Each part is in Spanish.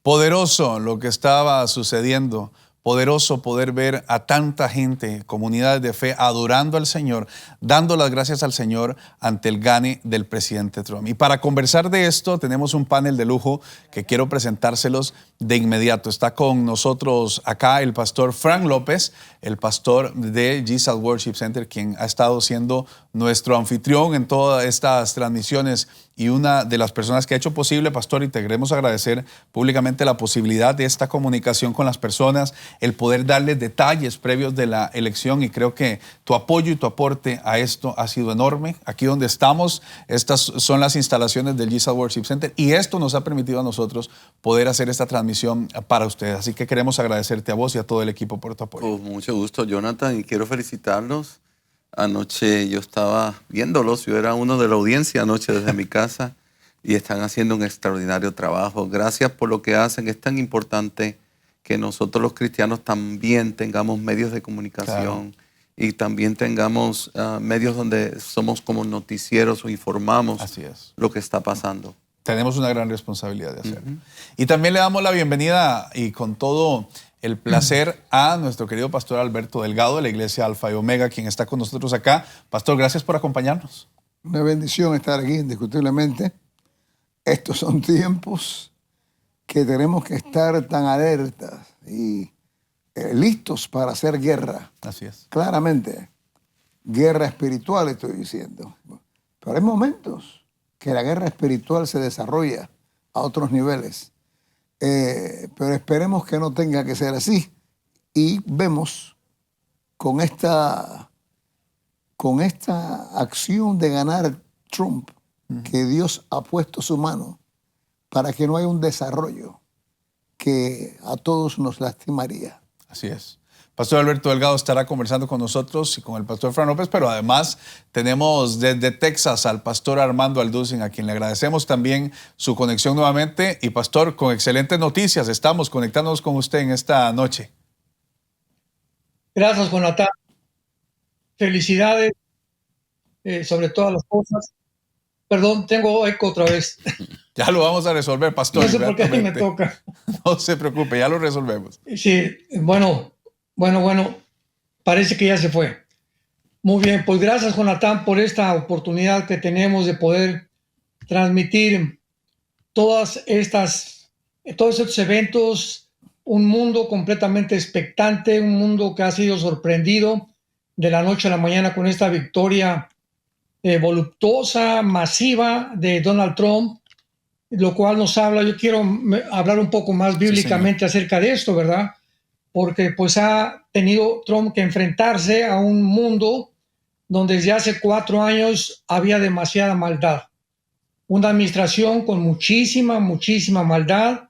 Poderoso lo que estaba sucediendo. Poderoso poder ver a tanta gente, comunidades de fe, adorando al Señor, dando las gracias al Señor ante el gane del presidente Trump. Y para conversar de esto, tenemos un panel de lujo que quiero presentárselos de inmediato. Está con nosotros acá el pastor Frank López, el pastor de Jesus Worship Center, quien ha estado siendo nuestro anfitrión en todas estas transmisiones y una de las personas que ha hecho posible, pastor, y te queremos agradecer públicamente la posibilidad de esta comunicación con las personas, el poder darles detalles previos de la elección, y creo que tu apoyo y tu aporte a esto ha sido enorme. Aquí donde estamos, estas son las instalaciones del Jesus Worship Center y esto nos ha permitido a nosotros poder hacer esta transmisión para ustedes. Así que queremos agradecerte a vos y a todo el equipo por tu apoyo. Con mucho gusto, Jonathan, y quiero felicitarlos. Anoche yo estaba viéndolos, yo era uno de la audiencia anoche desde mi casa y están haciendo un extraordinario trabajo. Gracias por lo que hacen. Es tan importante que nosotros los cristianos también tengamos medios de comunicación, claro, y también tengamos medios donde somos como noticieros o informamos lo que está pasando. Tenemos una gran responsabilidad de hacerlo. Y también le damos la bienvenida y con todo el placer a nuestro querido pastor Alberto Delgado de la Iglesia Alfa y Omega, quien está con nosotros acá. Pastor, gracias por acompañarnos. Una bendición estar aquí, indiscutiblemente. Estos son tiempos que tenemos que estar tan alertas y listos para hacer guerra. Así es. Claramente, guerra espiritual estoy diciendo. Pero hay momentos que la guerra espiritual se desarrolla a otros niveles. Pero esperemos que no tenga que ser así. Y vemos con esta acción de ganar Trump, que Dios ha puesto su mano para que no haya un desarrollo que a todos nos lastimaría. Así es. Pastor Alberto Delgado estará conversando con nosotros y con el pastor Frank López, pero además tenemos desde Texas al pastor Armando Alducin, a quien le agradecemos también su conexión nuevamente. Y pastor, con excelentes noticias, estamos conectándonos con usted en esta noche. Gracias, Jonathan. Felicidades sobre todas las cosas. Perdón, tengo eco otra vez. Ya lo vamos a resolver, pastor. No sé por qué a mí me toca. No se preocupe, ya lo resolvemos. Sí, bueno, parece que ya se fue. Muy bien, pues gracias, Jonathan, por esta oportunidad que tenemos de poder transmitir todos estos eventos, un mundo completamente expectante, un mundo que ha sido sorprendido de la noche a la mañana con esta victoria voluptuosa, masiva de Donald Trump, lo cual nos habla, yo quiero hablar un poco más bíblicamente acerca de esto, ¿verdad? Porque pues ha tenido Trump que enfrentarse a un mundo donde desde hace 4 años había demasiada maldad. Una administración con muchísima maldad,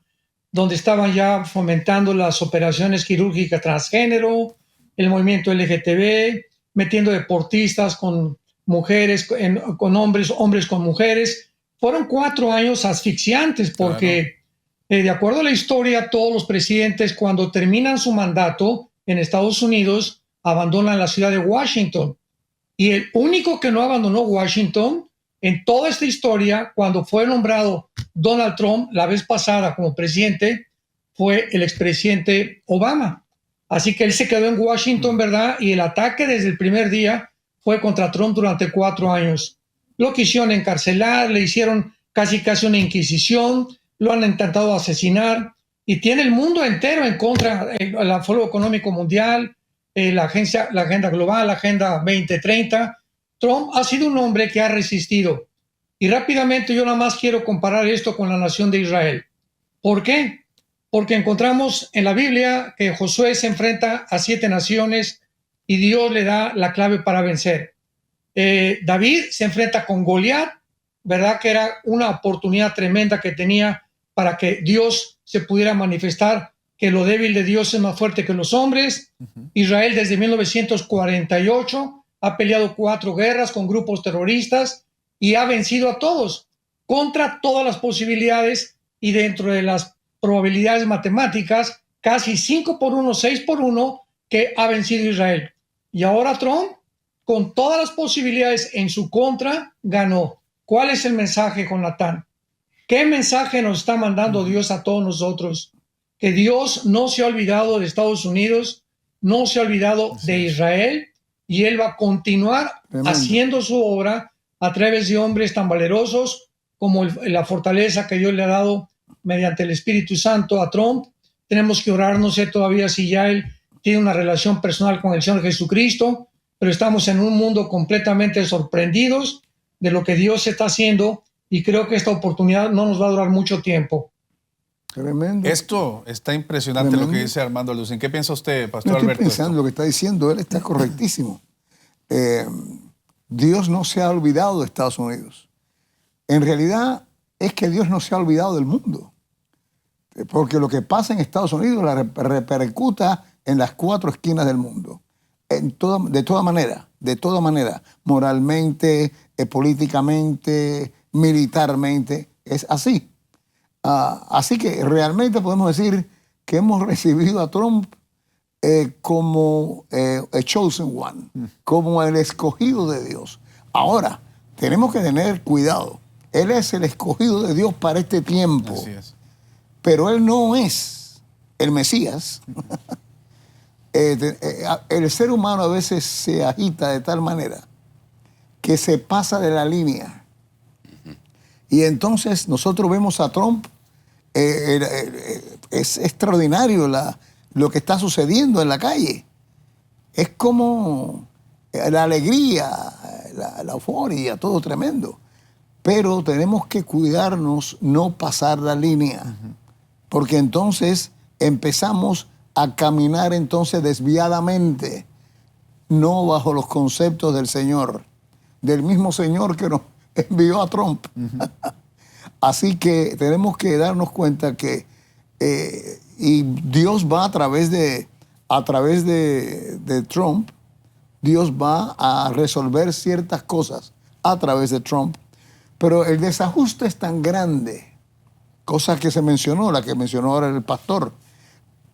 donde estaban ya fomentando las operaciones quirúrgicas transgénero, el movimiento LGTB, metiendo deportistas con mujeres, con hombres con mujeres. Fueron 4 años asfixiantes porque, de acuerdo a la historia, todos los presidentes cuando terminan su mandato en Estados Unidos abandonan la ciudad de Washington. Y el único que no abandonó Washington en toda esta historia, cuando fue nombrado Donald Trump la vez pasada como presidente, fue el expresidente Obama. Así que él se quedó en Washington, ¿verdad? Y el ataque desde el primer día fue contra Trump durante 4 años. Lo quisieron encarcelar, le hicieron casi una inquisición, lo han intentado asesinar y tiene el mundo entero en contra, el Foro Económico Mundial, la Agenda Global, la Agenda 2030. Trump ha sido un hombre que ha resistido. Y rápidamente yo nada más quiero comparar esto con la nación de Israel. ¿Por qué? Porque encontramos en la Biblia que Josué se enfrenta a 7 naciones y Dios le da la clave para vencer. David se enfrenta con Goliat, ¿verdad? Que era una oportunidad tremenda que tenía para que Dios se pudiera manifestar, que lo débil de Dios es más fuerte que los hombres. Israel desde 1948 ha peleado 4 guerras con grupos terroristas y ha vencido a todos, contra todas las posibilidades y dentro de las probabilidades matemáticas, casi 5-1, 6-1, que ha vencido Israel. Y ahora Trump, con todas las posibilidades en su contra, ganó. ¿Cuál es el mensaje, Jonathan? ¿Qué mensaje nos está mandando Dios a todos nosotros? Que Dios no se ha olvidado de Estados Unidos, no se ha olvidado de Israel, y Él va a continuar haciendo su obra a través de hombres tan valerosos como la fortaleza que Dios le ha dado mediante el Espíritu Santo a Trump. Tenemos que orar, no sé todavía si ya él tiene una relación personal con el Señor Jesucristo, pero estamos en un mundo completamente sorprendidos de lo que Dios está haciendo, y creo que esta oportunidad no nos va a durar mucho tiempo. Tremendo. Esto está impresionante. Tremendo. Lo que dice Armando Lucín. ¿Qué piensa usted, Pastor no estoy Alberto? Pensando lo que está diciendo, él está correctísimo. Dios no se ha olvidado de Estados Unidos. En realidad es que Dios no se ha olvidado del mundo. Porque lo que pasa en Estados Unidos la repercuta en las 4 esquinas del mundo. De toda manera, moralmente, políticamente, militarmente, es así. Así que realmente podemos decir que hemos recibido a Trump como a chosen one, como el escogido de Dios. Ahora, tenemos que tener cuidado. Él es el escogido de Dios para este tiempo. Así es. Pero él no es el Mesías. El ser humano a veces se agita de tal manera que se pasa de la línea. Y entonces nosotros vemos a Trump. Es extraordinario lo que está sucediendo en la calle. Es como la alegría, la euforia, todo tremendo. Pero tenemos que cuidarnos, no pasar la línea. Porque entonces empezamos a caminar entonces desviadamente, no bajo los conceptos del Señor, del mismo Señor que nos envió a Trump. Así que tenemos que darnos cuenta que y Dios va a través de Trump, Dios va a resolver ciertas cosas a través de Trump, pero el desajuste es tan grande, cosa que se mencionó, la que mencionó ahora el pastor,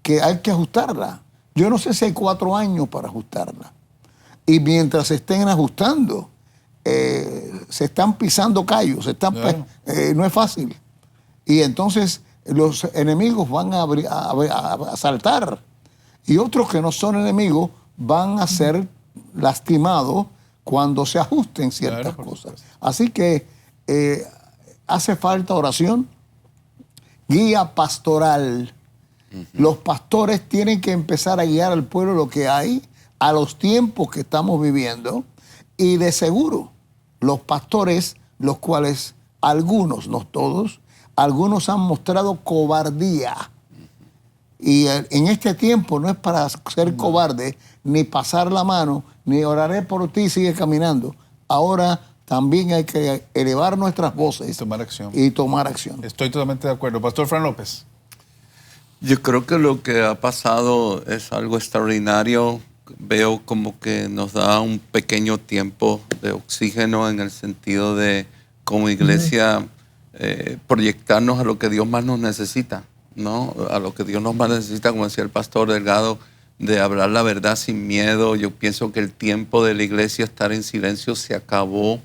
que hay que ajustarla. Yo no sé si hay 4 años para ajustarla. Y mientras se estén ajustando, se están pisando callos, claro. No es fácil. Y entonces los enemigos van a saltar, y otros que no son enemigos van a ser lastimados cuando se ajusten ciertas cosas. Así que hace falta oración, guía pastoral. Los pastores tienen que empezar a guiar al pueblo lo que hay, a los tiempos que estamos viviendo, y de seguro los pastores, los cuales algunos, no todos, algunos han mostrado cobardía. Y en este tiempo no es para ser cobarde, ni pasar la mano, ni oraré por ti, sigue caminando. Ahora también hay que elevar nuestras voces y tomar acción. Estoy totalmente de acuerdo. Pastor Fran López. Yo creo que lo que ha pasado es algo extraordinario. Veo como que nos da un pequeño tiempo de oxígeno en el sentido de, como iglesia, proyectarnos a lo que Dios más nos necesita, ¿no? A lo que Dios nos más necesita, como decía el pastor Delgado, de hablar la verdad sin miedo. Yo pienso que el tiempo de la iglesia estar en silencio se acabó.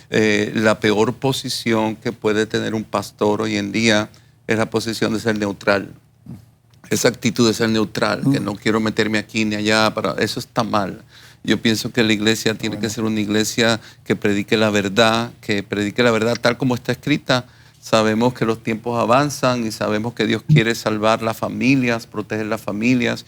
La peor posición que puede tener un pastor hoy en día es la posición de ser neutral. Esa actitud de ser neutral, que no quiero meterme aquí ni allá, eso está mal. Yo pienso que la iglesia tiene que ser una iglesia que predique la verdad tal como está escrita. Sabemos que los tiempos avanzan y sabemos que Dios quiere salvar las familias, proteger las familias.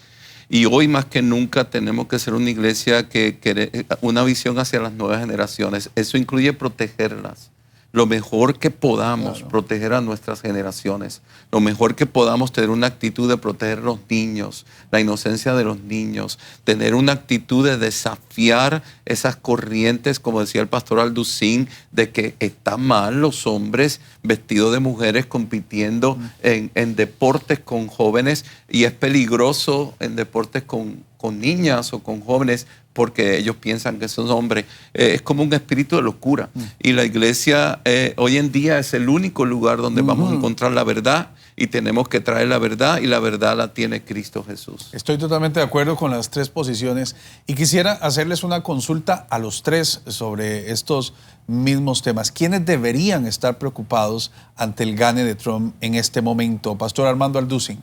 Y hoy más que nunca tenemos que ser una iglesia que una visión hacia las nuevas generaciones. Eso incluye protegerlas. Lo mejor que podamos, proteger a nuestras generaciones. Lo mejor que podamos, tener una actitud de proteger a los niños, la inocencia de los niños. Tener una actitud de desafiar esas corrientes, como decía el pastor Alducín, de que está mal los hombres vestidos de mujeres compitiendo en deportes con jóvenes, y es peligroso en deportes con niñas o con jóvenes, porque ellos piensan que son hombres. Es como un espíritu de locura. Y la iglesia hoy en día es el único lugar donde vamos a encontrar la verdad y tenemos que traer la verdad, y la verdad la tiene Cristo Jesús. Estoy totalmente de acuerdo con las tres posiciones y quisiera hacerles una consulta a los tres sobre estos mismos temas. ¿Quiénes deberían estar preocupados ante el gane de Trump en este momento? Pastor Armando Alducin.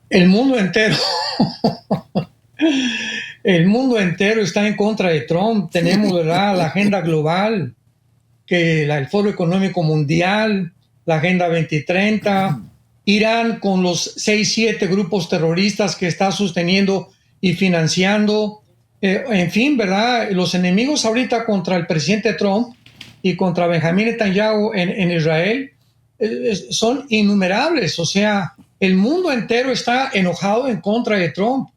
El mundo entero. El mundo entero está en contra de Trump. Tenemos, ¿verdad?, la agenda global, el Foro Económico Mundial, la Agenda 2030, Irán con los 6, 7 grupos terroristas que está sosteniendo y financiando. En fin, ¿verdad? Los enemigos ahorita contra el presidente Trump y contra Benjamín Netanyahu en Israel son innumerables. O sea, el mundo entero está enojado en contra de Trump.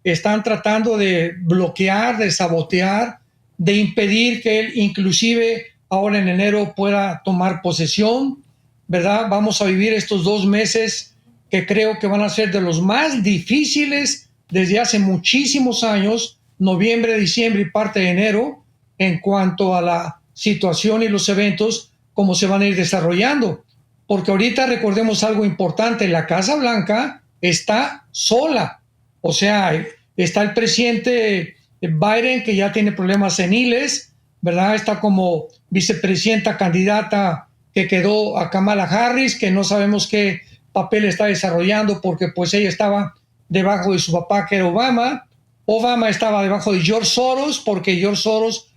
Están tratando de bloquear, de sabotear, de impedir que él inclusive ahora en enero pueda tomar posesión, ¿verdad? Vamos a vivir estos 2 meses que creo que van a ser de los más difíciles desde hace muchísimos años, noviembre, diciembre y parte de enero, en cuanto a la situación y los eventos, cómo se van a ir desarrollando. Porque ahorita recordemos algo importante, la Casa Blanca está sola. O sea, está el presidente Biden, que ya tiene problemas seniles, ¿verdad? Está como vicepresidenta candidata que quedó a Kamala Harris, que no sabemos qué papel está desarrollando porque pues ella estaba debajo de su papá, que era Obama. Obama estaba debajo de George Soros porque George Soros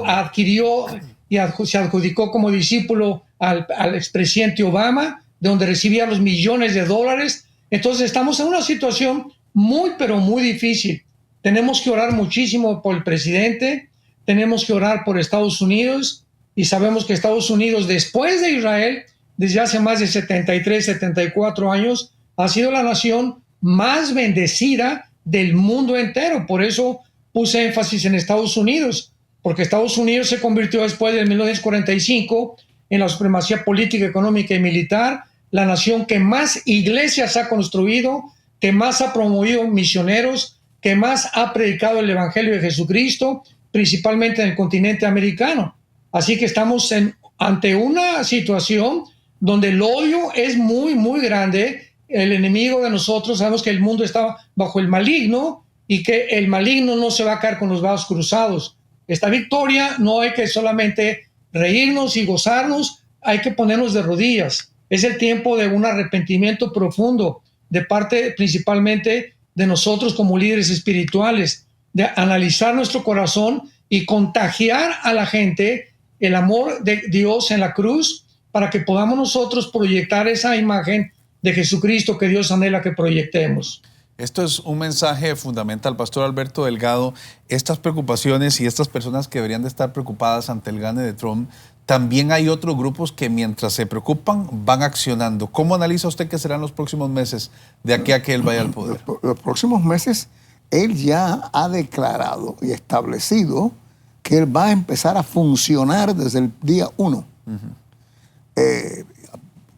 adquirió y se adjudicó como discípulo al expresidente Obama, de donde recibía los millones de dólares. Entonces estamos en una situación muy, pero muy difícil. Tenemos que orar muchísimo por el presidente, tenemos que orar por Estados Unidos, y sabemos que Estados Unidos, después de Israel, desde hace más de 73, 74 años, ha sido la nación más bendecida del mundo entero. Por eso puse énfasis en Estados Unidos, porque Estados Unidos se convirtió después de 1945 en la supremacía política, económica y militar, la nación que más iglesias ha construido, que más ha promovido misioneros, que más ha predicado el Evangelio de Jesucristo, principalmente en el continente americano. Así que estamos ante una situación donde el odio es muy, muy grande. El enemigo de nosotros, sabemos que el mundo está bajo el maligno y que el maligno no se va a caer con los brazos cruzados. Esta victoria no hay que solamente reírnos y gozarnos, hay que ponernos de rodillas. Es el tiempo de un arrepentimiento profundo de parte principalmente de nosotros como líderes espirituales, de analizar nuestro corazón y contagiar a la gente el amor de Dios en la cruz, para que podamos nosotros proyectar esa imagen de Jesucristo que Dios anhela que proyectemos. Esto es un mensaje fundamental, Pastor Alberto Delgado. Estas preocupaciones y estas personas que deberían de estar preocupadas ante el gane de Trump, también hay otros grupos que mientras se preocupan van accionando. ¿Cómo analiza usted que serán los próximos meses de aquí a que él vaya al poder? Los próximos meses, él ya ha declarado y establecido que él va a empezar a funcionar desde el día 1.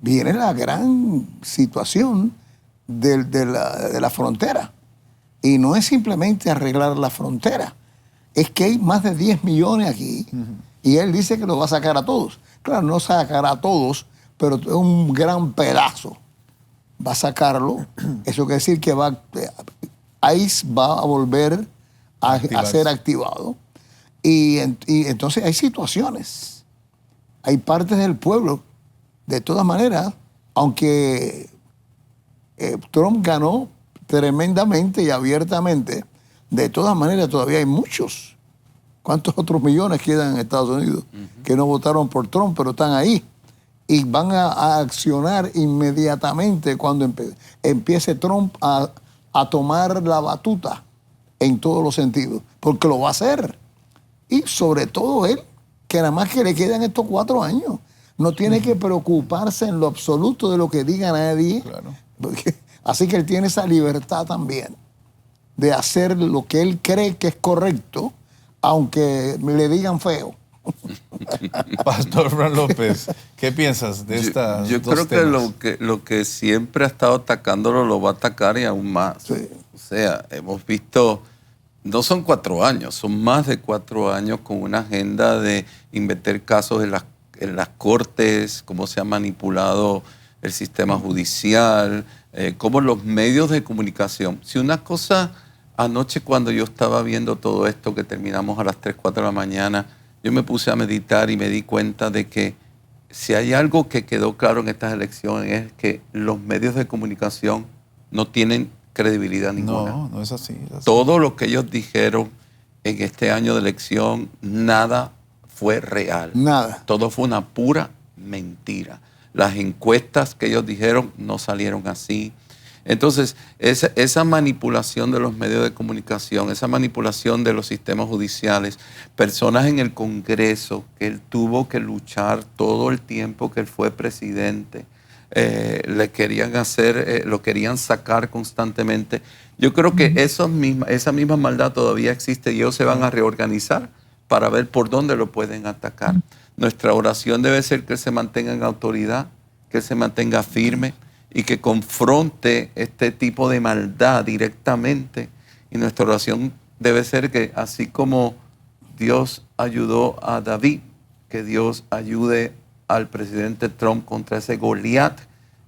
Viene la gran situación de la frontera. Y no es simplemente arreglar la frontera. Es que hay más de 10 millones aquí. Y él dice que los va a sacar a todos. Claro, no sacará a todos, pero es un gran pedazo. Va a sacarlo. Eso quiere decir que ICE va a volver a ser activado. Y entonces hay situaciones. Hay partes del pueblo, de todas maneras, aunque Trump ganó tremendamente y abiertamente, de todas maneras todavía hay muchos. ¿Cuántos otros millones quedan en Estados Unidos que no votaron por Trump, pero están ahí? Y van a accionar inmediatamente cuando empiece Trump a tomar la batuta en todos los sentidos, porque lo va a hacer. Y sobre todo él, que nada más que le quedan estos 4 años. No tiene que preocuparse en lo absoluto de lo que diga nadie. Claro. Así que él tiene esa libertad también de hacer lo que él cree que es correcto, aunque le digan feo. Pastor Fran López, ¿qué piensas de estas Yo dos creo temas? que lo que siempre ha estado atacándolo lo va a atacar y aún más. Sí. O sea, hemos visto, no son 4 años, son más de 4 años con una agenda de meter casos en las cortes, cómo se ha manipulado el sistema judicial, cómo los medios de comunicación. Si una cosa, anoche cuando yo estaba viendo todo esto, que terminamos a las 3, 4 de la mañana, yo me puse a meditar y me di cuenta de que si hay algo que quedó claro en estas elecciones es que los medios de comunicación no tienen credibilidad ninguna. No, no es así. Todo lo que ellos dijeron en este año de elección, nada fue real. Nada. Todo fue una pura mentira. Las encuestas que ellos dijeron no salieron así. Entonces, esa manipulación de los medios de comunicación, esa manipulación de los sistemas judiciales, personas en el Congreso que él tuvo que luchar todo el tiempo que él fue presidente, le querían hacer, lo querían sacar constantemente. Yo creo que esa misma maldad todavía existe y ellos se van a reorganizar para ver por dónde lo pueden atacar. Nuestra oración debe ser que él se mantenga en autoridad, que él se mantenga firme y que confronte este tipo de maldad directamente. Y nuestra oración debe ser que así como Dios ayudó a David, que Dios ayude al presidente Trump contra ese Goliat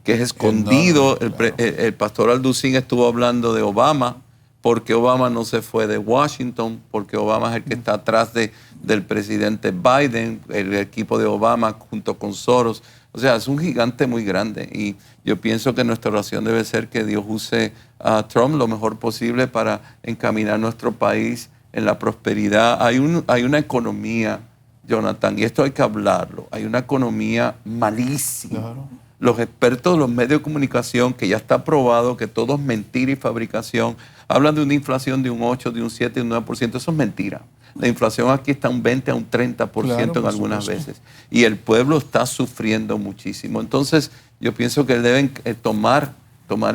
que es escondido. El pastor Alducín estuvo hablando de Obama, porque Obama no se fue de Washington, porque Obama es el que está atrás del presidente Biden, el equipo de Obama junto con Soros. O sea, es un gigante muy grande y yo pienso que nuestra oración debe ser que Dios use a Trump lo mejor posible para encaminar nuestro país en la prosperidad. Hay una economía, Jonathan, y esto hay que hablarlo, hay una economía malísima. Claro. Los expertos de los medios de comunicación, que ya está probado que todo es mentira y fabricación, hablan de una inflación de un 8, de un 7, de un 9%. Eso es mentira. La inflación aquí está un 20 a un 30% claro, en algunas veces. Y el pueblo está sufriendo muchísimo. Entonces, yo pienso que deben tomar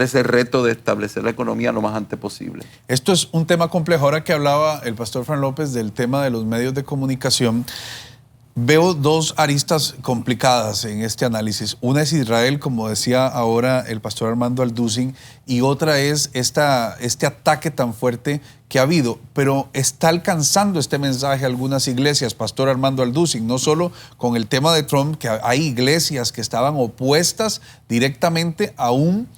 ese reto de establecer la economía lo más antes posible. Esto es un tema complejo. Ahora que hablaba el pastor Fran López del tema de los medios de comunicación, veo dos aristas complicadas en este análisis. Una es Israel, como decía ahora el pastor Armando Alducin, y otra es este ataque tan fuerte que ha habido. Pero está alcanzando este mensaje a algunas iglesias, pastor Armando Alducin, no solo con el tema de Trump, que hay iglesias que estaban opuestas directamente a un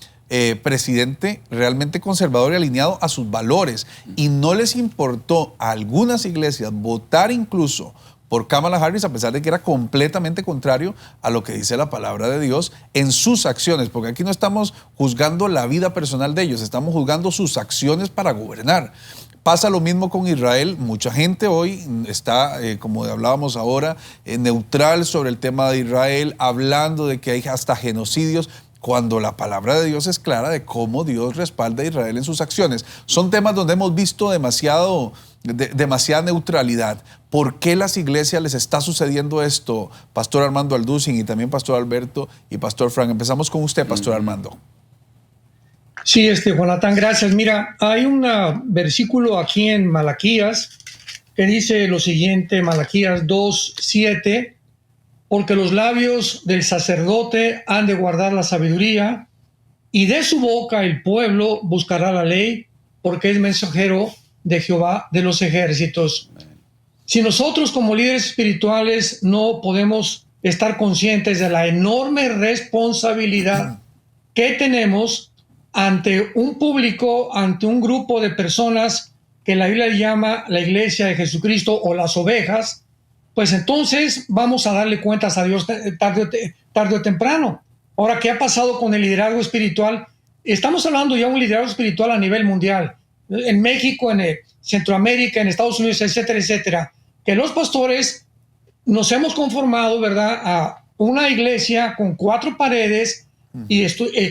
presidente realmente conservador y alineado a sus valores. Y no les importó a algunas iglesias votar incluso por Kamala Harris, a pesar de que era completamente contrario a lo que dice la palabra de Dios en sus acciones, porque aquí no estamos juzgando la vida personal de ellos, estamos juzgando sus acciones para gobernar. Pasa lo mismo con Israel. Mucha gente hoy está, como hablábamos ahora, neutral sobre el tema de Israel, hablando de que hay hasta genocidios, cuando la palabra de Dios es clara de cómo Dios respalda a Israel en sus acciones. Son temas donde hemos visto demasiada neutralidad. ¿Por qué las iglesias les está sucediendo esto, pastor Armando Alducin y también pastor Alberto y pastor Frank? Empezamos con usted, pastor Armando. Sí, Jonathan, gracias. Mira, hay un versículo aquí en Malaquías que dice lo siguiente, Malaquías 2:7, porque los labios del sacerdote han de guardar la sabiduría, y de su boca el pueblo buscará la ley, porque es mensajero de Jehová de los ejércitos. Si nosotros como líderes espirituales no podemos estar conscientes de la enorme responsabilidad que tenemos ante un público, ante un grupo de personas que la Biblia llama la iglesia de Jesucristo o las ovejas, pues entonces vamos a darle cuentas a Dios tarde o temprano. Ahora, ¿qué ha pasado con el liderazgo espiritual? Estamos hablando ya de un liderazgo espiritual a nivel mundial, en México, en Centroamérica, en Estados Unidos, etcétera, etcétera. Que los pastores nos hemos conformado, ¿verdad?, a una iglesia con 4 paredes, y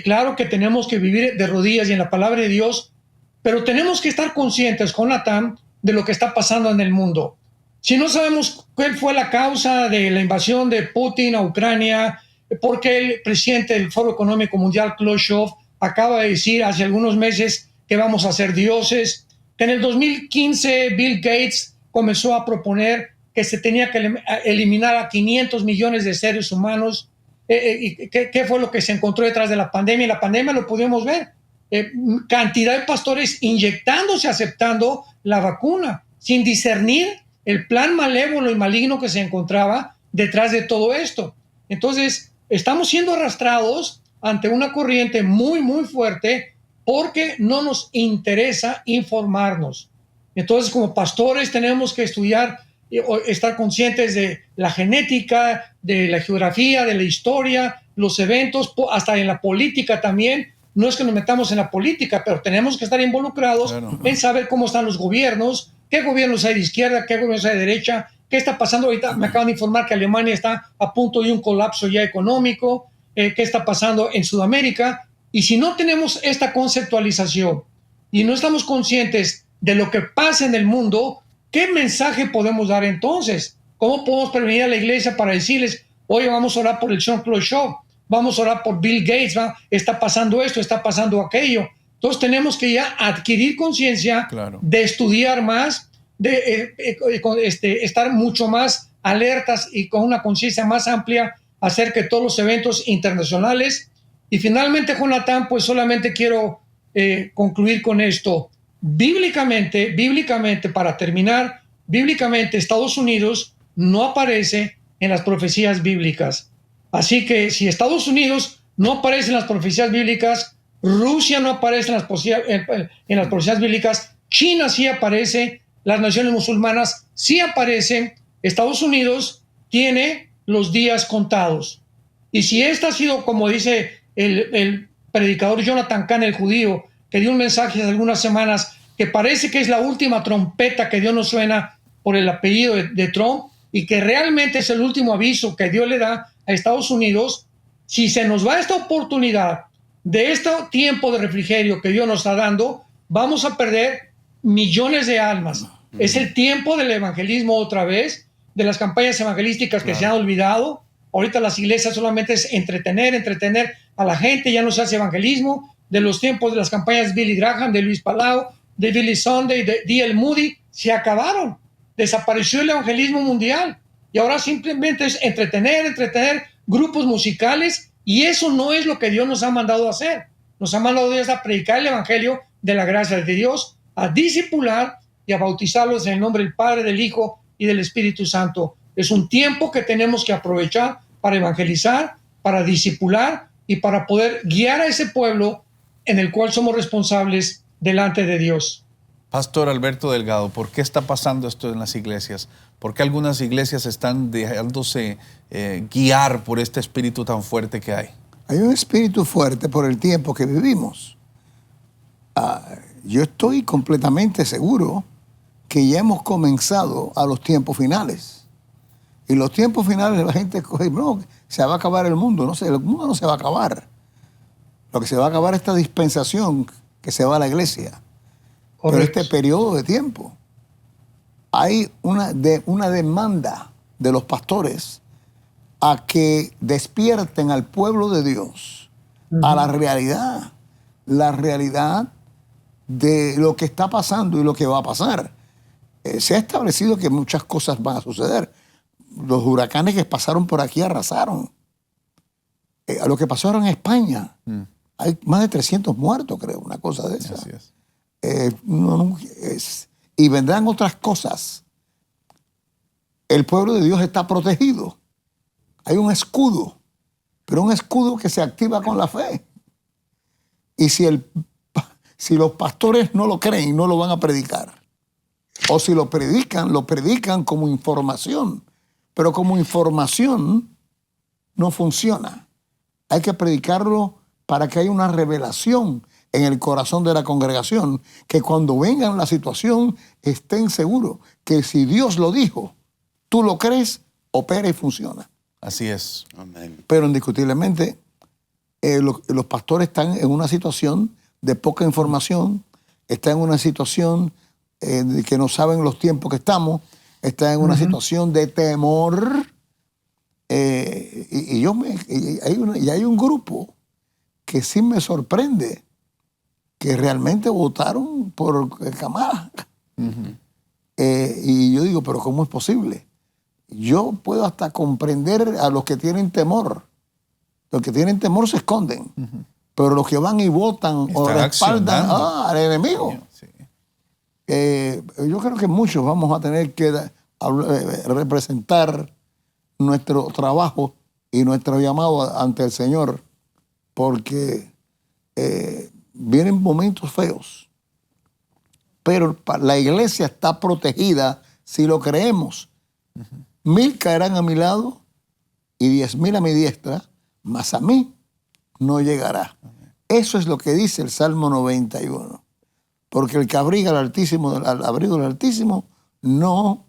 claro que tenemos que vivir de rodillas y en la palabra de Dios, pero tenemos que estar conscientes, Jonathan, de lo que está pasando en el mundo. Si no sabemos cuál fue la causa de la invasión de Putin a Ucrania, porque el presidente del Foro Económico Mundial, Klaus Schwab, acaba de decir hace algunos meses que vamos a ser dioses, que en el 2015 Bill Gates comenzó a proponer que se tenía que eliminar a 500 millones de seres humanos. ¿Qué fue lo que se encontró detrás de la pandemia? Y la pandemia lo pudimos ver. Cantidad de pastores inyectándose, aceptando la vacuna, sin discernir el plan malévolo y maligno que se encontraba detrás de todo esto. Entonces, estamos siendo arrastrados ante una corriente muy, muy fuerte porque no nos interesa informarnos. Entonces, como pastores tenemos que estudiar, estar conscientes de la genética, de la geografía, de la historia, los eventos, hasta en la política también. No es que nos metamos en la política, pero tenemos que estar involucrados en saber cómo están los gobiernos, qué gobiernos hay de izquierda, qué gobiernos hay de derecha, qué está pasando ahorita. Me acaban de informar que Alemania está a punto de un colapso ya económico, qué está pasando en Sudamérica. Y si no tenemos esta conceptualización y no estamos conscientes de lo que pasa en el mundo, ¿qué mensaje podemos dar entonces? ¿Cómo podemos prevenir a la iglesia para decirles, oye, vamos a orar por el Jean-Claude Shaw, vamos a orar por Bill Gates, ¿va? Está pasando esto, está pasando aquello? Entonces tenemos que ya adquirir conciencia de estudiar más, de estar mucho más alertas y con una conciencia más amplia acerca de todos los eventos internacionales. Y finalmente, Jonathan, pues solamente quiero concluir con esto. Bíblicamente, para terminar, bíblicamente Estados Unidos no aparece en las profecías bíblicas. Así que si Estados Unidos no aparece en las profecías bíblicas, Rusia no aparece en las profecías bíblicas, China sí aparece, las naciones musulmanas sí aparecen, Estados Unidos tiene los días contados. Y si esta ha sido, como dice el predicador Jonathan Cahn, el judío, que dio un mensaje hace algunas semanas, que parece que es la última trompeta que Dios nos suena por el apellido de Trump, y que realmente es el último aviso que Dios le da a Estados Unidos. Si se nos va esta oportunidad de este tiempo de refrigerio que Dios nos está dando, vamos a perder millones de almas. Es el tiempo del evangelismo otra vez, de las campañas evangelísticas que se han olvidado. Ahorita las iglesias solamente es entretener a la gente, ya no se hace evangelismo. De los tiempos de las campañas de Billy Graham, de Luis Palau, de Billy Sunday, de D.L. Moody, se acabaron. Desapareció el evangelismo mundial. Y ahora simplemente es entretener grupos musicales, y eso no es lo que Dios nos ha mandado a hacer. Nos ha mandado Dios a predicar el evangelio de la gracia de Dios, a discipular y a bautizarlos en el nombre del Padre, del Hijo y del Espíritu Santo. Es un tiempo que tenemos que aprovechar para evangelizar, para discipular y para poder guiar a ese pueblo en el cual somos responsables delante de Dios. Pastor Alberto Delgado, ¿por qué está pasando esto en las iglesias? ¿Por qué algunas iglesias están dejándose guiar por este espíritu tan fuerte que hay? Hay un espíritu fuerte por el tiempo que vivimos. Yo estoy completamente seguro que ya hemos comenzado a los tiempos finales. Y los tiempos finales la gente coge, no, se va a acabar el mundo. No, el mundo no se va a acabar. Lo que se va a acabar es esta dispensación que se va a la iglesia. Correcto. Pero este periodo de tiempo, hay una demanda de los pastores a que despierten al pueblo de Dios a la realidad de lo que está pasando y lo que va a pasar. Se ha establecido que muchas cosas van a suceder. Los huracanes que pasaron por aquí arrasaron. Lo que pasó ahora en España, hay más de 300 muertos, creo, una cosa de esa. Así es. Y vendrán otras cosas. El pueblo de Dios está protegido. Hay un escudo, pero un escudo que se activa con la fe. Y si los pastores no lo creen, no lo van a predicar. O si lo predican como información. Pero como información no funciona. Hay que predicarlo para que haya una revelación en el corazón de la congregación, que cuando vengan la situación estén seguros que si Dios lo dijo, tú lo crees, opera y funciona. Así es. Amén. Pero indiscutiblemente los pastores están en una situación de poca información, están en una situación de que no saben los tiempos que estamos, están en una situación de temor. Y hay un grupo que sí me sorprende, que realmente votaron por Kamala. Y yo digo, pero ¿cómo es posible? Yo puedo hasta comprender a los que tienen temor. Los que tienen temor se esconden. Pero los que van y votan o respaldan al enemigo. Sí. Yo creo que muchos vamos a tener que representar nuestro trabajo y nuestro llamado ante el Señor porque vienen momentos feos, pero la iglesia está protegida si lo creemos. 1000 caerán a mi lado y 10,000 a mi diestra, mas a mí no llegará. Eso es lo que dice el Salmo 91. Porque el que abriga al abrigo del Altísimo no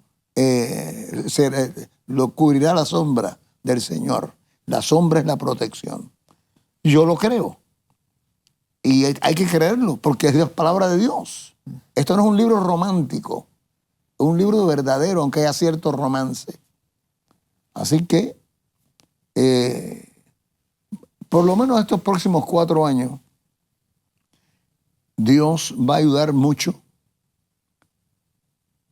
lo cubrirá la sombra del Señor. La sombra es la protección. Yo lo creo. Y hay que creerlo, porque es la palabra de Dios. Esto no es un libro romántico, es un libro verdadero, aunque haya cierto romance. Así que, por lo menos estos próximos 4 años, Dios va a ayudar mucho.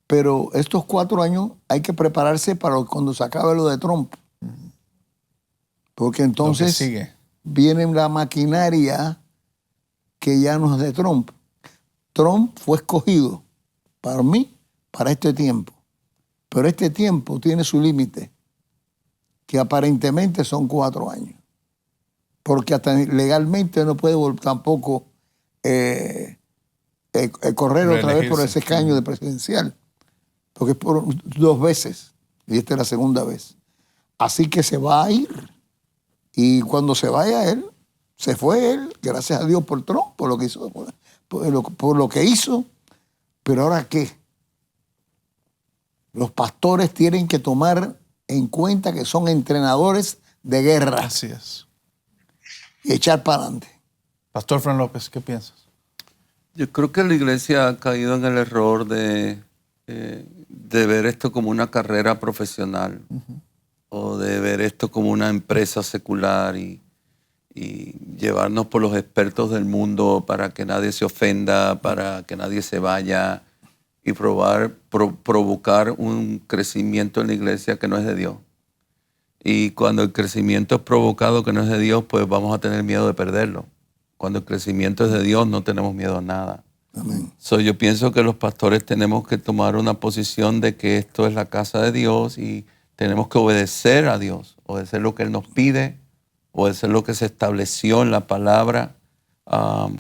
Pero estos 4 años hay que prepararse para cuando se acabe lo de Trump. Porque entonces viene la maquinaria que ya no es de Trump. Trump fue escogido para mí, para este tiempo. Pero este tiempo tiene su límite, que aparentemente son 4 años. Porque hasta legalmente no puede tampoco correr otra vez por ese escaño de presidencial. Porque es por 2 veces, y esta es la segunda vez. Así que se va a ir. Y cuando se vaya él, se fue él, gracias a Dios por Trump, por lo que hizo, por lo que hizo. Pero ahora, ¿qué? Los pastores tienen que tomar en cuenta que son entrenadores de guerra. Así es. Y echar para adelante. Pastor Fran López, ¿qué piensas? Yo creo que la iglesia ha caído en el error de ver esto como una carrera profesional o de ver esto como una empresa secular y llevarnos por los expertos del mundo para que nadie se ofenda, para que nadie se vaya y provocar un crecimiento en la iglesia que no es de Dios. Y cuando el crecimiento es provocado que no es de Dios, pues vamos a tener miedo de perderlo. Cuando el crecimiento es de Dios, no tenemos miedo a nada. Amén. Yo pienso que los pastores tenemos que tomar una posición de que esto es la casa de Dios y tenemos que obedecer a Dios, obedecer lo que Él nos pide, obedecer lo que se estableció en la palabra.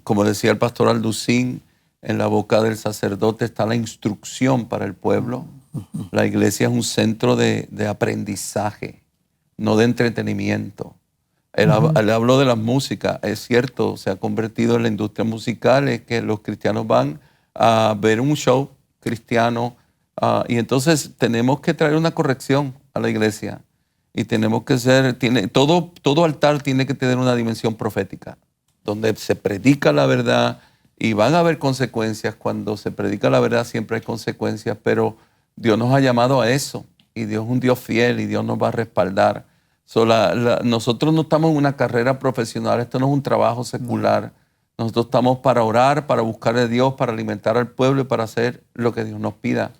Como decía el pastor Alducín, en la boca del sacerdote está la instrucción para el pueblo. La iglesia es un centro de aprendizaje, no de entretenimiento. Él habló de la música, es cierto, se ha convertido en la industria musical, es que los cristianos van a ver un show cristiano y entonces tenemos que traer una corrección a la iglesia y tenemos que todo altar tiene que tener una dimensión profética, donde se predica la verdad y van a haber consecuencias. Cuando se predica la verdad siempre hay consecuencias, pero Dios nos ha llamado a eso y Dios es un Dios fiel y Dios nos va a respaldar. Nosotros no estamos en una carrera profesional, esto no es un trabajo secular. Nosotros estamos para orar, para buscar a Dios, para alimentar al pueblo y para hacer lo que Dios nos pida.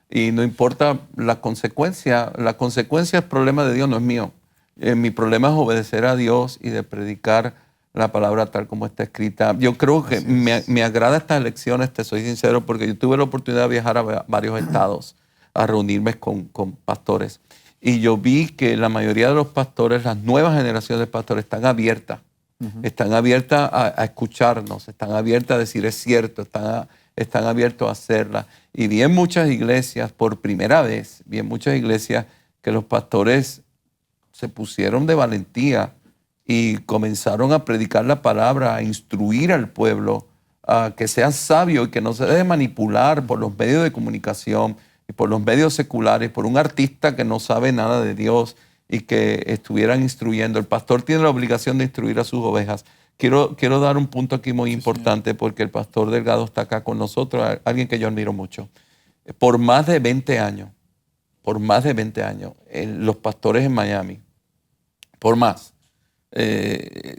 Y no importa la consecuencia el problema de Dios no es mío. Mi problema es obedecer a Dios y de predicar la palabra tal como está escrita. Yo creo que me agrada estas elecciones, te soy sincero, porque yo tuve la oportunidad de viajar a varios estados, a reunirme con pastores. Y yo vi que la mayoría de los pastores, las nuevas generaciones de pastores, están abiertas. Están abiertas a escucharnos, están abiertas a decir es cierto, están abiertos a hacerla. Y vi en muchas iglesias, por primera vez, vi en muchas iglesias que los pastores se pusieron de valentía y comenzaron a predicar la palabra, a instruir al pueblo, a que sea sabio y que no se deje manipular por los medios de comunicación y por los medios seculares, por un artista que no sabe nada de Dios y que estuvieran instruyendo. El pastor tiene la obligación de instruir a sus ovejas. Quiero dar un punto aquí muy importante porque el pastor Delgado está acá con nosotros, alguien que yo admiro mucho. Por más de 20 años, los pastores en Miami,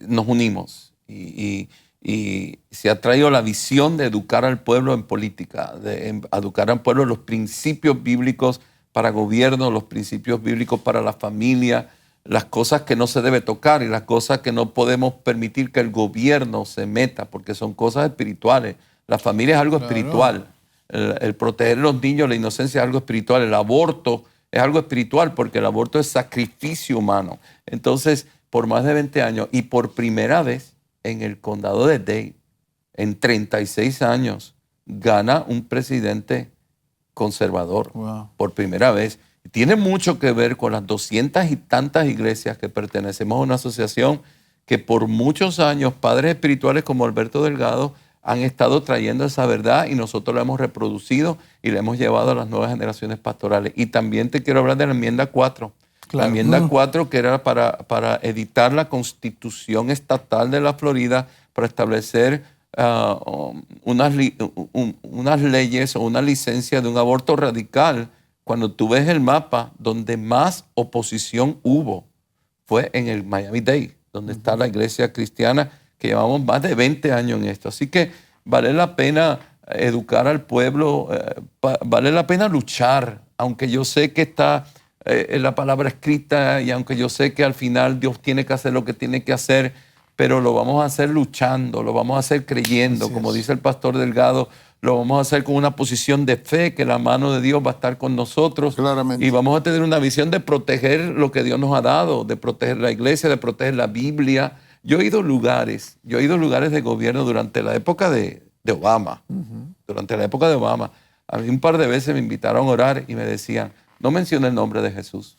nos unimos y se ha traído la visión de educar al pueblo en política, de educar al pueblo en los principios bíblicos para gobierno, los principios bíblicos para la familia, las cosas que no se debe tocar y las cosas que no podemos permitir que el gobierno se meta, porque son cosas espirituales. La familia es algo espiritual. El proteger a los niños, la inocencia es algo espiritual. El aborto es algo espiritual porque el aborto es sacrificio humano. Entonces, por más de 20 años y por primera vez en el condado de Dade, en 36 años, gana un presidente conservador. Wow. Por primera vez. Tiene mucho que ver con las 200 y tantas iglesias que pertenecemos a una asociación que por muchos años padres espirituales como Alberto Delgado han estado trayendo esa verdad y nosotros la hemos reproducido y la hemos llevado a las nuevas generaciones pastorales. Y también te quiero hablar de la enmienda 4. Claro. La enmienda 4 que era para editar la constitución estatal de la Florida para establecer unas leyes o una licencia de un aborto radical. Cuando tú ves el mapa, donde más oposición hubo fue en el Miami-Dade, donde está la iglesia cristiana, que llevamos más de 20 años en esto. Así que vale la pena educar al pueblo, vale la pena luchar, aunque yo sé que está la palabra escrita y aunque yo sé que al final Dios tiene que hacer lo que tiene que hacer, pero lo vamos a hacer luchando, lo vamos a hacer creyendo, como dice el pastor Delgado, lo vamos a hacer con una posición de fe, que la mano de Dios va a estar con nosotros. Claramente. Y vamos a tener una visión de proteger lo que Dios nos ha dado, de proteger la iglesia, de proteger la Biblia. Yo he ido a lugares de gobierno durante la época de Obama. Durante la época de Obama, a mí un par de veces me invitaron a orar y me decían, no mencione el nombre de Jesús.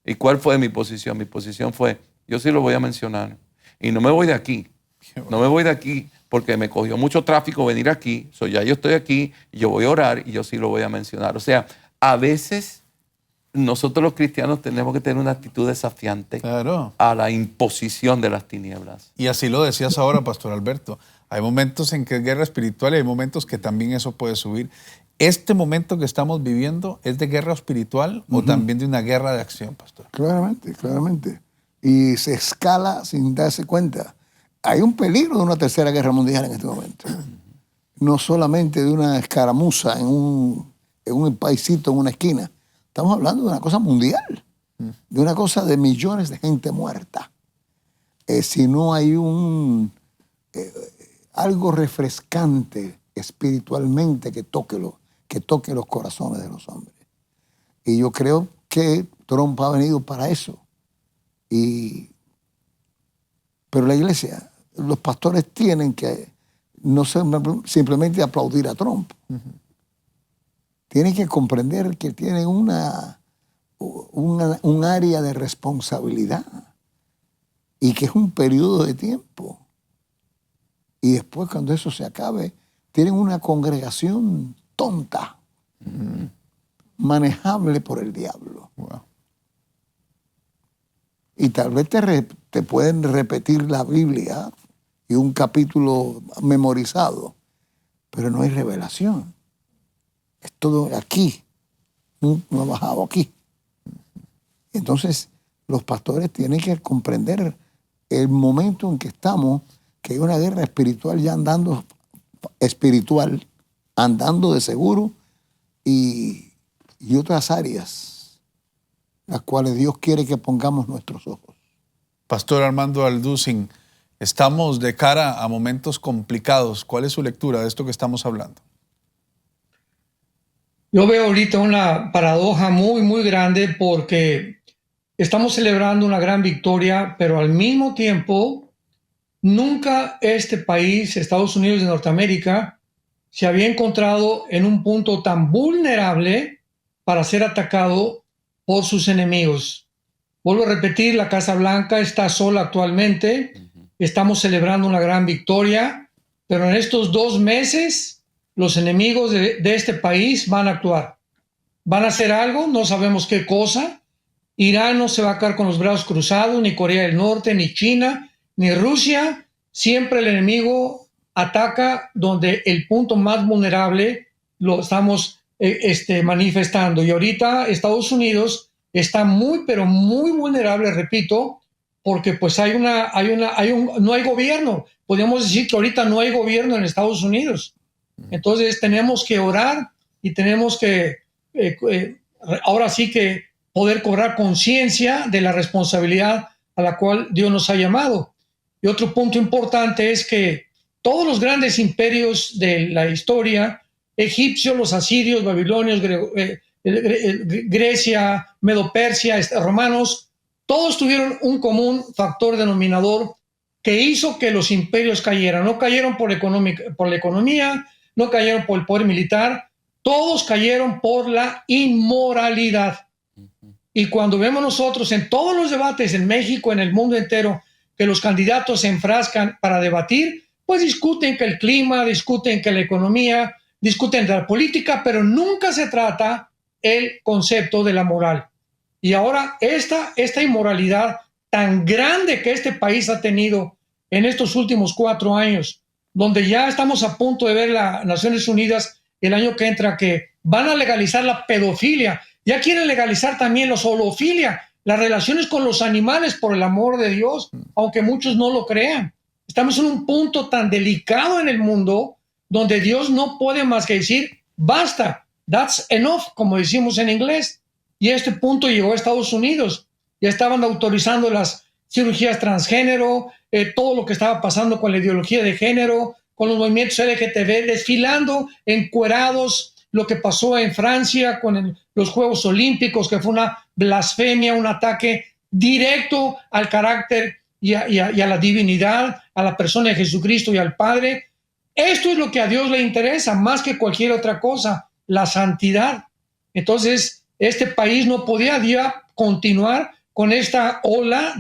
¿Y cuál fue mi posición? Mi posición fue, yo sí lo voy a mencionar. Y no me voy de aquí. No me voy de aquí porque me cogió mucho tráfico venir aquí. Ya yo estoy aquí, yo voy a orar y yo sí lo voy a mencionar. O sea, a veces nosotros los cristianos tenemos que tener una actitud desafiante a la imposición de las tinieblas. Y así lo decías ahora, Pastor Alberto. Hay momentos en que es guerra espiritual y hay momentos que también eso puede subir. ¿Este momento que estamos viviendo es de guerra espiritual o también de una guerra de acción, Pastor? Claramente, claramente. Y se escala sin darse cuenta. Hay un peligro de una tercera guerra mundial en este momento. No solamente de una escaramuza en un paisito, en una esquina. Estamos hablando de una cosa mundial. De una cosa de millones de gente muerta. Si no hay algo refrescante espiritualmente que toque los corazones de los hombres. Y yo creo que Trump ha venido para eso. Pero la iglesia, los pastores tienen que no simplemente aplaudir a Trump. Tienen que comprender que tienen un área de responsabilidad y que es un periodo de tiempo. Y después, cuando eso se acabe, tienen una congregación tonta, manejable por el diablo. Wow. Y tal vez te pueden repetir la Biblia y un capítulo memorizado, pero no hay revelación. Es todo aquí, no ha bajado aquí. Entonces, los pastores tienen que comprender el momento en que estamos, que hay una guerra espiritual ya andando de seguro y otras áreas las cuales Dios quiere que pongamos nuestros ojos. Pastor Armando Alducin, estamos de cara a momentos complicados. ¿Cuál es su lectura de esto que estamos hablando? Yo veo ahorita una paradoja muy, muy grande porque estamos celebrando una gran victoria, pero al mismo tiempo, nunca este país, Estados Unidos de Norteamérica, se había encontrado en un punto tan vulnerable para ser atacado por sus enemigos. Vuelvo a repetir, la Casa Blanca está sola actualmente. Estamos celebrando una gran victoria, pero en estos 2 meses los enemigos de este país van a actuar. Van a hacer algo, no sabemos qué cosa. Irán no se va a quedar con los brazos cruzados, ni Corea del Norte, ni China, ni Rusia. Siempre el enemigo ataca donde el punto más vulnerable lo estamos manifestando. Y ahorita Estados Unidos está muy, pero muy vulnerable, repito, porque pues no hay gobierno. Podríamos decir que ahorita no hay gobierno en Estados Unidos. Entonces tenemos que orar y tenemos que, ahora sí que poder cobrar conciencia de la responsabilidad a la cual Dios nos ha llamado. Y otro punto importante es que todos los grandes imperios de la historia, egipcios, los asirios, babilonios, Grecia, Medo-Persia, romanos, todos tuvieron un común factor denominador que hizo que los imperios cayeran. No cayeron por la economía, no cayeron por el poder militar, todos cayeron por la inmoralidad. Y cuando vemos nosotros en todos los debates en México, en el mundo entero, que los candidatos se enfrascan para debatir, pues discuten que el clima, discuten que la economía, discuten de la política, pero nunca se trata el concepto de la moral. Y ahora esta inmoralidad tan grande que este país ha tenido en estos últimos 4 años, donde ya estamos a punto de ver las Naciones Unidas el año que entra que van a legalizar la pedofilia, ya quieren legalizar también la zoofilia, las relaciones con los animales, por el amor de Dios, aunque muchos no lo crean. Estamos en un punto tan delicado en el mundo donde Dios no puede más que decir, basta, that's enough, como decimos en inglés. Y a este punto llegó a Estados Unidos. Ya estaban autorizando las cirugías transgénero, todo lo que estaba pasando con la ideología de género, con los movimientos LGTB, desfilando encuerados, lo que pasó en Francia con los Juegos Olímpicos, que fue una blasfemia, un ataque directo al carácter y a la divinidad, a la persona de Jesucristo y al Padre. Esto es lo que a Dios le interesa, más que cualquier otra cosa, la santidad. Entonces, este país no podía ya continuar con esta ola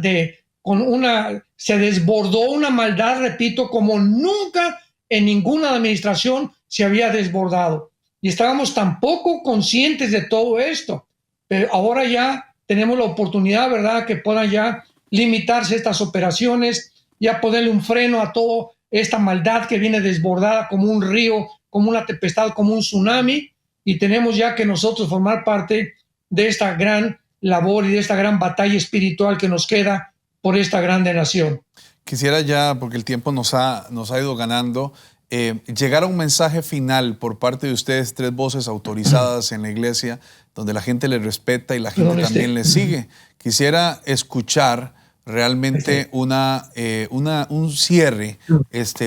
se desbordó una maldad, repito, como nunca en ninguna administración se había desbordado. Y estábamos tan poco conscientes de todo esto. Pero ahora ya tenemos la oportunidad, ¿verdad?, que puedan ya limitarse estas operaciones, ya ponerle un freno a toda esta maldad que viene desbordada como un río, como una tempestad, como un tsunami. Y tenemos ya que nosotros formar parte de esta gran labor y de esta gran batalla espiritual que nos queda por esta grande nación. Quisiera ya, porque el tiempo nos ha ido ganando, llegar a un mensaje final por parte de ustedes, 3 voces autorizadas en la iglesia, donde la gente le respeta y la gente también le sigue. Quisiera escuchar realmente un cierre,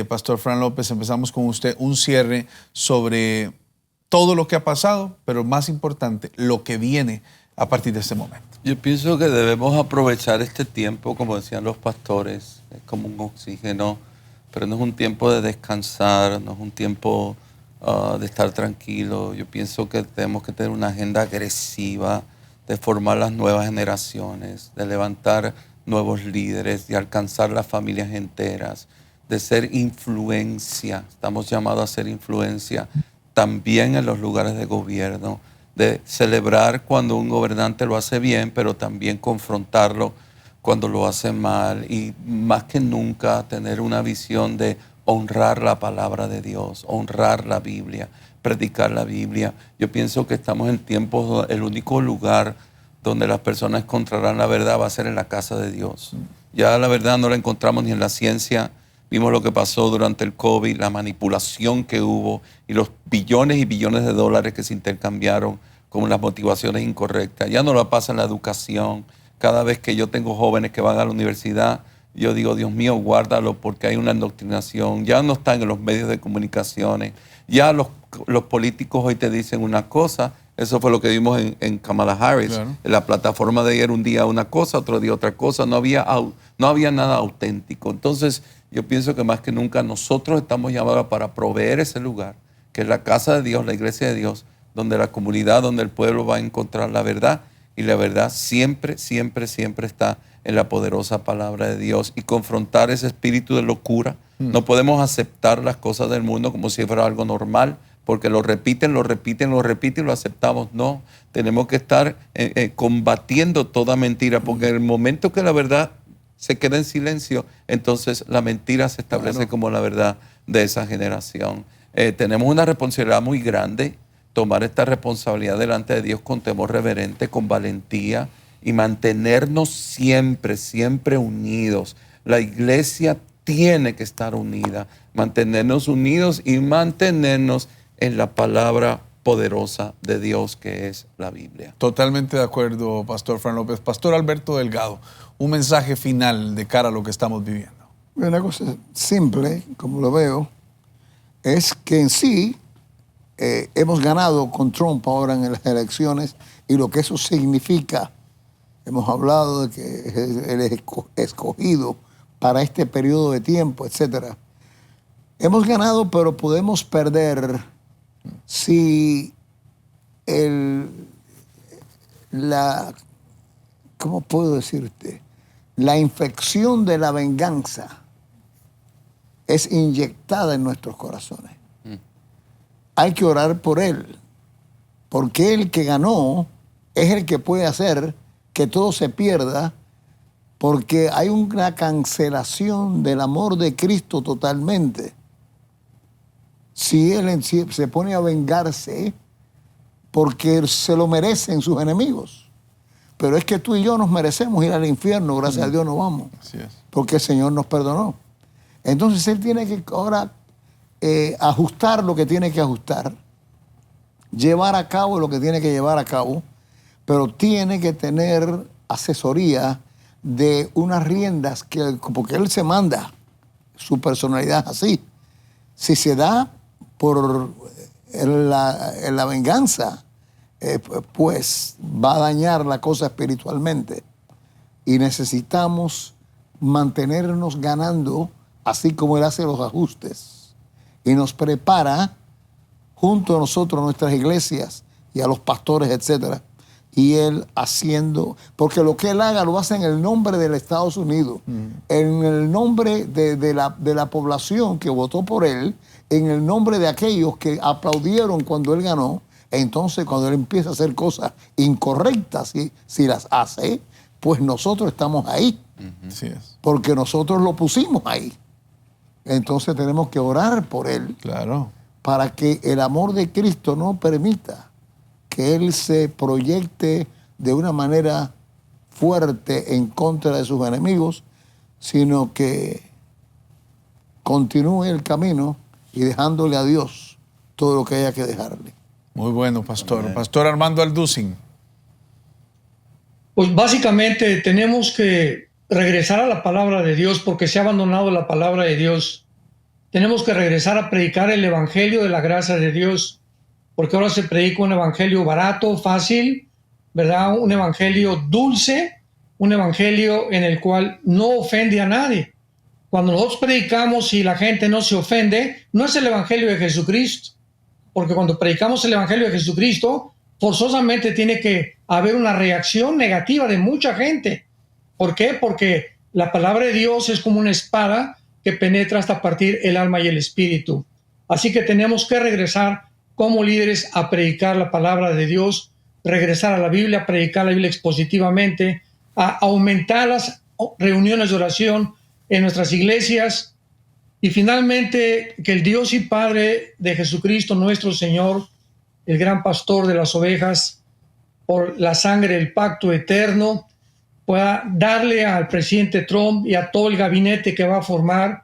Pastor Fran López, empezamos con usted, un cierre sobre todo lo que ha pasado, pero más importante, lo que viene a partir de este momento. Yo pienso que debemos aprovechar este tiempo, como decían los pastores, es como un oxígeno, pero no es un tiempo de descansar, no es un tiempo de estar tranquilo. Yo pienso que tenemos que tener una agenda agresiva de formar las nuevas generaciones, de levantar nuevos líderes, de alcanzar las familias enteras, de ser influencia. Estamos llamados a ser influencia también en los lugares de gobierno, de celebrar cuando un gobernante lo hace bien, pero también confrontarlo cuando lo hace mal, y más que nunca tener una visión de honrar la palabra de Dios, honrar la Biblia, predicar la Biblia. Yo pienso que estamos en tiempos donde el único lugar donde las personas encontrarán la verdad va a ser en la casa de Dios. Ya la verdad no la encontramos ni en la ciencia. Vimos lo que pasó durante el COVID, la manipulación que hubo y los billones y billones de dólares que se intercambiaron con las motivaciones incorrectas. Ya no lo pasa en la educación. Cada vez que yo tengo jóvenes que van a la universidad, yo digo, Dios mío, guárdalo, porque hay una indoctrinación. Ya no están en los medios de comunicaciones. Ya los políticos hoy te dicen una cosa. Eso fue lo que vimos en Kamala Harris. Claro. En la plataforma de ayer, un día una cosa, otro día otra cosa. No había nada auténtico. Entonces, yo pienso que más que nunca nosotros estamos llamados para proveer ese lugar, que es la casa de Dios, la iglesia de Dios, donde la comunidad, donde el pueblo va a encontrar la verdad. Y la verdad siempre, siempre, siempre está en la poderosa palabra de Dios, y confrontar ese espíritu de locura. No podemos aceptar las cosas del mundo como si fuera algo normal, porque lo repiten y lo aceptamos. No, tenemos que estar combatiendo toda mentira, porque en el momento que la verdad se queda en silencio, entonces la mentira se establece como la verdad de esa generación. Tenemos una responsabilidad muy grande, tomar esta responsabilidad delante de Dios con temor reverente, con valentía, y mantenernos siempre, siempre unidos. La iglesia tiene que estar unida, mantenernos unidos y mantenernos en la palabra poderosa de Dios, que es la Biblia. Totalmente de acuerdo, Pastor Fran López. Pastor Alberto Delgado, un mensaje final de cara a lo que estamos viviendo. Una cosa simple, como lo veo, es que en sí hemos ganado con Trump ahora en las elecciones, y lo que eso significa hemos hablado de que Él es escogido para este periodo de tiempo, etc. Hemos ganado, pero podemos perder si ¿cómo puedo decirte? La infección de la venganza es inyectada en nuestros corazones. Hay que orar por Él, porque el que ganó es el que puede hacer que todo se pierda, porque hay una cancelación del amor de Cristo totalmente. Si Él en sí se pone a vengarse, porque se lo merecen sus enemigos. Pero es que tú y yo nos merecemos ir al infierno, gracias a Dios no vamos, Así es. porque el Señor nos perdonó. Entonces Él tiene que ahora ajustar lo que tiene que ajustar, llevar a cabo lo que tiene que llevar a cabo, pero tiene que tener asesoría de unas riendas, porque Él se manda, su personalidad es así. Si se da por la venganza, pues va a dañar la cosa espiritualmente. Y necesitamos mantenernos ganando, así como Él hace los ajustes. Y nos prepara junto a nosotros, a nuestras iglesias y a los pastores, etcétera. Y Él haciendo, porque lo que Él haga lo hace en el nombre del Estados Unidos, en el nombre de la población que votó por Él, en el nombre de aquellos que aplaudieron cuando Él ganó. Entonces, cuando Él empieza a hacer cosas incorrectas, si las hace, pues nosotros estamos ahí. Así es. Porque nosotros lo pusimos ahí. Entonces tenemos que orar por Él. Claro. Para que el amor de Cristo no permita que Él se proyecte de una manera fuerte en contra de sus enemigos, sino que continúe el camino y dejándole a Dios todo lo que haya que dejarle. Muy bueno, pastor. Amén. Pastor Armando Alducin. Pues básicamente tenemos que regresar a la palabra de Dios porque se ha abandonado la palabra de Dios. Tenemos que regresar a predicar el evangelio de la gracia de Dios, porque ahora se predica un evangelio barato, fácil, ¿verdad? Un evangelio dulce, un evangelio en el cual no ofende a nadie. Cuando nosotros predicamos y la gente no se ofende, no es el evangelio de Jesucristo, porque cuando predicamos el evangelio de Jesucristo, forzosamente tiene que haber una reacción negativa de mucha gente. ¿Por qué? Porque la palabra de Dios es como una espada que penetra hasta partir el alma y el espíritu. Así que tenemos que regresar como líderes a predicar la palabra de Dios, regresar a la Biblia, a predicar la Biblia expositivamente, a aumentar las reuniones de oración en nuestras iglesias y finalmente que el Dios y Padre de Jesucristo, nuestro Señor, el gran pastor de las ovejas, por la sangre del pacto eterno, pueda darle al presidente Trump y a todo el gabinete que va a formar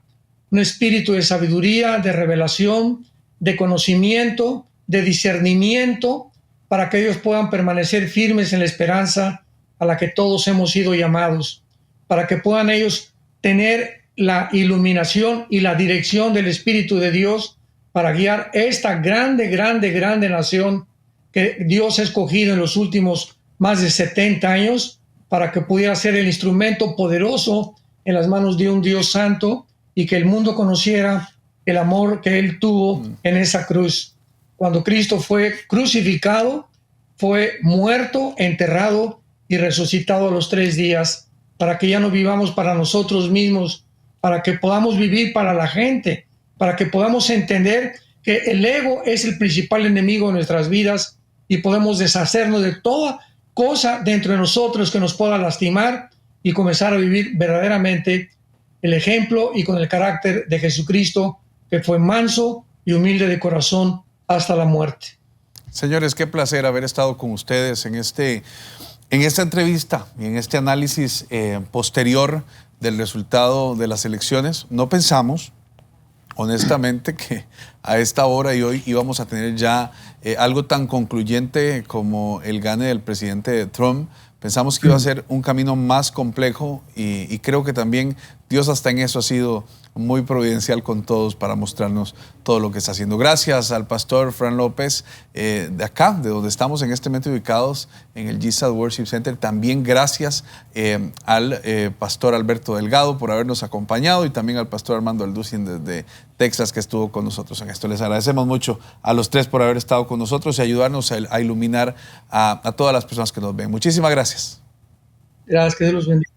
un espíritu de sabiduría, de revelación, de conocimiento, de discernimiento, para que ellos puedan permanecer firmes en la esperanza a la que todos hemos sido llamados, para que puedan ellos tener la iluminación y la dirección del Espíritu de Dios para guiar esta grande nación que Dios ha escogido en los últimos más de 70 años para que pudiera ser el instrumento poderoso en las manos de un Dios santo y que el mundo conociera el amor que Él tuvo en esa cruz. Cuando Cristo fue crucificado, fue muerto, enterrado y resucitado a los 3 días para que ya no vivamos para nosotros mismos, para que podamos vivir para la gente, para que podamos entender que el ego es el principal enemigo de nuestras vidas y podemos deshacernos de toda cosa dentro de nosotros que nos pueda lastimar y comenzar a vivir verdaderamente el ejemplo y con el carácter de Jesucristo, que fue manso y humilde de corazón hasta la muerte. Señores, qué placer haber estado con ustedes en esta entrevista y en este análisis posterior del resultado de las elecciones. No pensamos, honestamente, que a esta hora y hoy íbamos a tener ya algo tan concluyente como el gane del presidente Trump. Pensamos que iba a ser un camino más complejo y creo que también Dios hasta en eso ha sido muy providencial con todos para mostrarnos todo lo que está haciendo. Gracias al pastor Fran López de acá, de donde estamos en este momento ubicados en el GSAD Worship Center. También gracias al pastor Alberto Delgado por habernos acompañado y también al pastor Armando Alducin desde Texas que estuvo con nosotros en esto. Les agradecemos mucho a los tres por haber estado con nosotros y ayudarnos a iluminar a todas las personas que nos ven. Muchísimas gracias. Gracias, que Dios los bendiga.